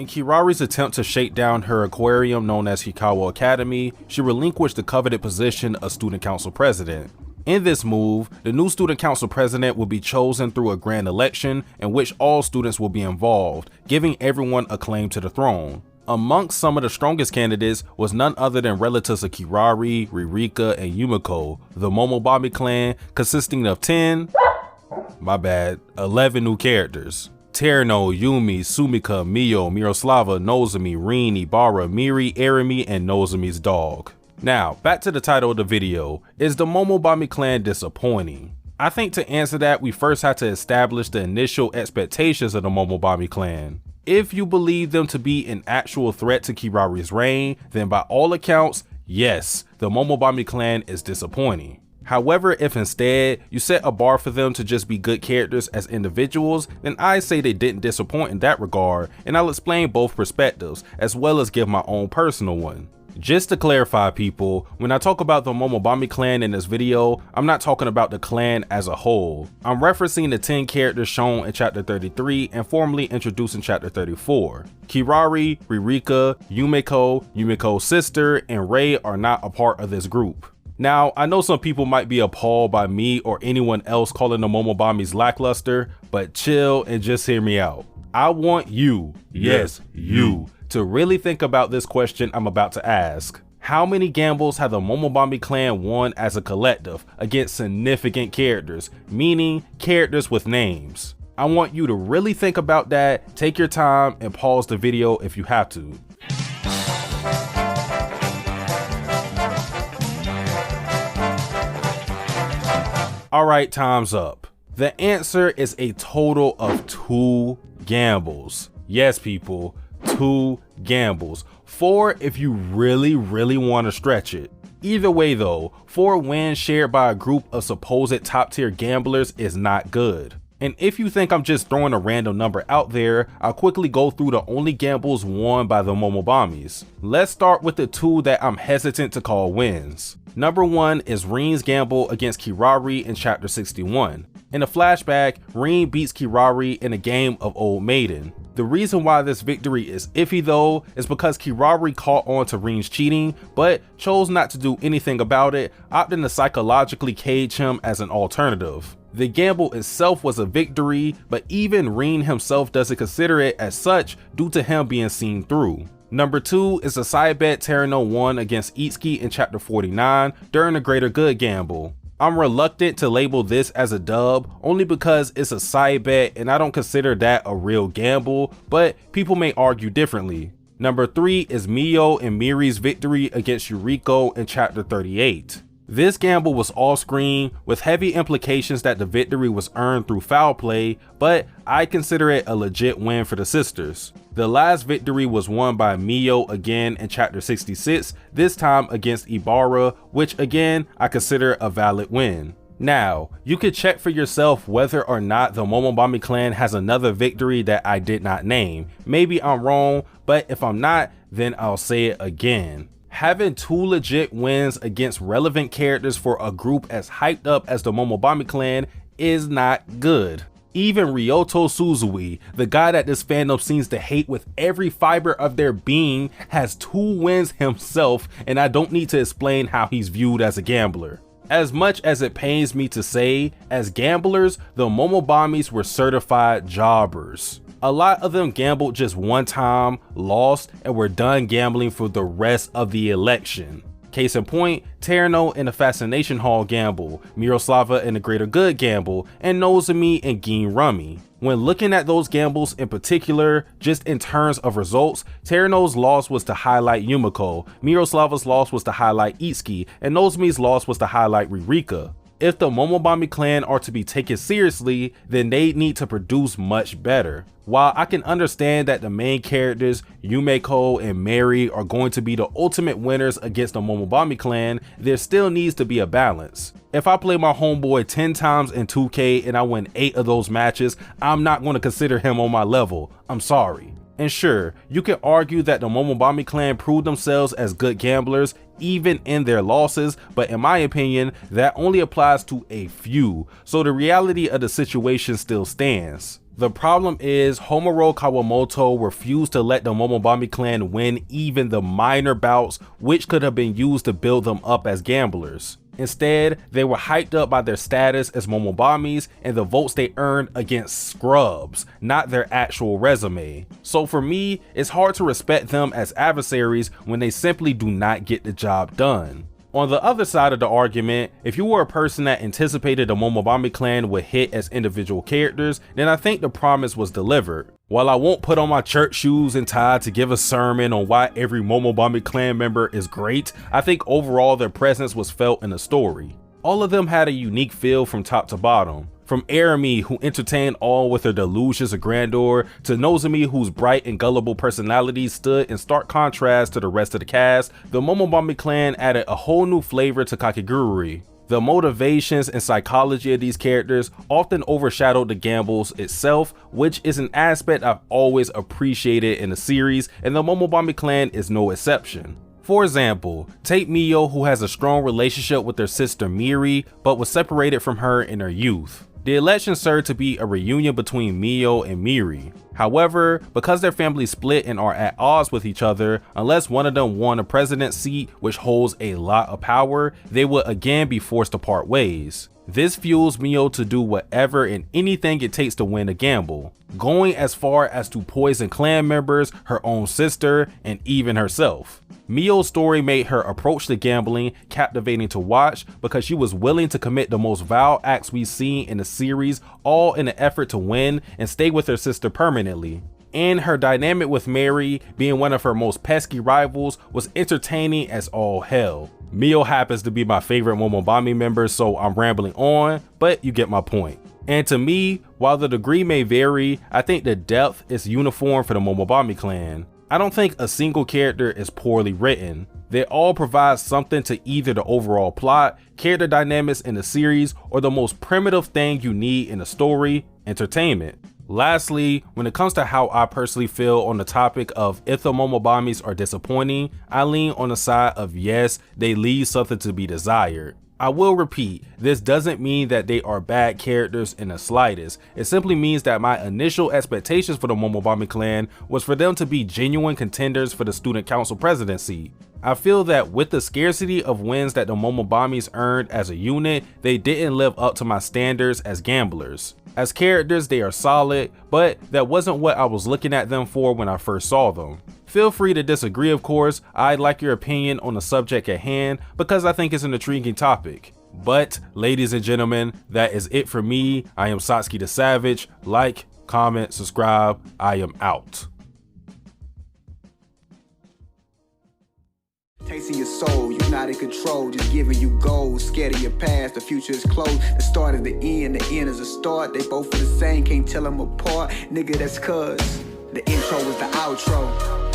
In Kirari's attempt to shake down her aquarium known as Hikawa Academy, she relinquished the coveted position of student council president. In this move, the new student council president will be chosen through a grand election in which all students will be involved, giving everyone a claim to the throne. Amongst some of the strongest candidates was none other than relatives of Kirari, Ririka, and Yumiko, the Momobami clan, consisting of 11 new characters. Terno, Yumi, Sumika, Mio, Miroslava, Nozomi, Rin, Ibara, Miri, Arimi, and Nozomi's dog. Now, back to the title of the video. Is the Momobami clan disappointing? I think to answer that, we first have to establish the initial expectations of the Momobami clan. If you believe them to be an actual threat to Kirari's reign, then by all accounts, yes, the Momobami clan is disappointing. However, if instead you set a bar for them to just be good characters as individuals, then I say they didn't disappoint in that regard, and I'll explain both perspectives, as well as give my own personal one. Just to clarify people, when I talk about the Momobami clan in this video, I'm not talking about the clan as a whole. I'm referencing the 10 characters shown in chapter 33 and formally introduced in chapter 34. Kirari, Ririka, Yumiko, Yumiko's sister, and Rei are not a part of this group. Now, I know some people might be appalled by me or anyone else calling the Momobamis lackluster, but chill and just hear me out. I want you, yes, you, to really think about this question I'm about to ask. How many gambles have the Momobami clan won as a collective against significant characters, meaning characters with names? I want you to really think about that, take your time, and pause the video if you have to. Alright, time's up. The answer is a total of 2 gambles. Yes, people, 2 gambles. 4 if you really want to stretch it. Either way though, 4 wins shared by a group of supposed top tier gamblers is not good. And if you think I'm just throwing a random number out there, I'll quickly go through the only gambles won by the Momobamis. Let's start with the 2 that I'm hesitant to call wins. Number 1 is Rin's gamble against Kirari in chapter 61. In a flashback, Rin beats Kirari in a game of Old Maiden. The reason why this victory is iffy though is because Kirari caught on to Rin's cheating, but chose not to do anything about it, opting to psychologically cage him as an alternative. The gamble itself was a victory, but even Rin himself doesn't consider it as such due to him being seen through. Number 2 is a side bet Terano won against Itsuki in chapter 49 during the Greater Good gamble. I'm reluctant to label this as a dub only because it's a side bet and I don't consider that a real gamble, but people may argue differently. Number 3 is Mio and Miri's victory against Yuriko in chapter 38. This gamble was off-screen with heavy implications that the victory was earned through foul play, but I consider it a legit win for the sisters. The last victory was won by Mio again in chapter 66, this time against Ibara, which again I consider a valid win. Now, you can check for yourself whether or not the Momobami clan has another victory that I did not name. Maybe I'm wrong, but if I'm not, then I'll say it again. Having 2 legit wins against relevant characters for a group as hyped up as the Momobami clan is not good. Even Ryoto Suzui, the guy that this fandom seems to hate with every fiber of their being, has 2 wins himself, and I don't need to explain how he's viewed as a gambler. As much as it pains me to say, as gamblers, the Momobamis were certified jobbers. A lot of them gambled just one time, lost, and were done gambling for the rest of the election. Case in point, Terano in the Fascination Hall gamble, Miroslava in the Greater Good gamble, and Nozomi and Gin Rummy. When looking at those gambles in particular, just in terms of results, Terano's loss was to highlight Yumiko, Miroslava's loss was to highlight Itsuki, and Nozomi's loss was to highlight Ririka. If the Momobami clan are to be taken seriously, then they need to produce much better. While I can understand that the main characters, Yumiko and Mary, are going to be the ultimate winners against the Momobami clan, there still needs to be a balance. If I play my homeboy 10 times in 2K and I win 8 of those matches, I'm not going to consider him on my level. I'm sorry. And sure, you can argue that the Momobami clan proved themselves as good gamblers even in their losses, but in my opinion, that only applies to a few, so the reality of the situation still stands. The problem is Homuro Kawamoto refused to let the Momobami clan win even the minor bouts which could have been used to build them up as gamblers. Instead, they were hyped up by their status as Momobamis and the votes they earned against scrubs, not their actual resume. So for me, it's hard to respect them as adversaries when they simply do not get the job done. On the other side of the argument, if you were a person that anticipated the Momobami clan would hit as individual characters, then I think the promise was delivered. While I won't put on my church shoes and tie to give a sermon on why every Momobami clan member is great, I think overall their presence was felt in the story. All of them had a unique feel from top to bottom. From Arami, who entertained all with her delusions of grandeur, to Nozomi, whose bright and gullible personality stood in stark contrast to the rest of the cast, the Momobami clan added a whole new flavor to Kakegurui. The motivations and psychology of these characters often overshadowed the gambles itself, which is an aspect I've always appreciated in the series, and the Momobami clan is no exception. For example, take Mio, who has a strong relationship with her sister Miri, but was separated from her in her youth. The election served to be a reunion between Mio and Miri. However, because their families split and are at odds with each other, unless one of them won a president's seat, which holds a lot of power, they would again be forced to part ways. This fuels Mio to do whatever and anything it takes to win a gamble, going as far as to poison clan members, her own sister, and even herself. Mio's story made her approach to gambling captivating to watch because she was willing to commit the most vile acts we've seen in the series, all in an effort to win and stay with her sister permanently. And her dynamic with Mary, being one of her most pesky rivals, was entertaining as all hell. Mio happens to be my favorite Momobami member, so I'm rambling on, but you get my point. And to me, while the degree may vary, I think the depth is uniform for the Momobami clan. I don't think a single character is poorly written. They all provide something to either the overall plot, character dynamics in the series, or the most primitive thing you need in a story, entertainment. Lastly, when it comes to how I personally feel on the topic of if the Momobamis are disappointing, I lean on the side of yes, they leave something to be desired. I will repeat, this doesn't mean that they are bad characters in the slightest. It simply means that my initial expectations for the Momobami clan was for them to be genuine contenders for the student council presidency. I feel that with the scarcity of wins that the Momobamis earned as a unit, they didn't live up to my standards as gamblers. As characters, they are solid, but that wasn't what I was looking at them for when I first saw them. Feel free to disagree, of course. I'd like your opinion on the subject at hand because I think it's an intriguing topic. But ladies and gentlemen, that is it for me. I am Satsuki the Savage. Like, comment, subscribe. I am out. Tasting your soul, you're not in control, just giving you goals. Scared of your past, the future is closed. The start is the end is a start. They both are the same, can't tell them apart. Nigga, that's cuz the intro was the outro.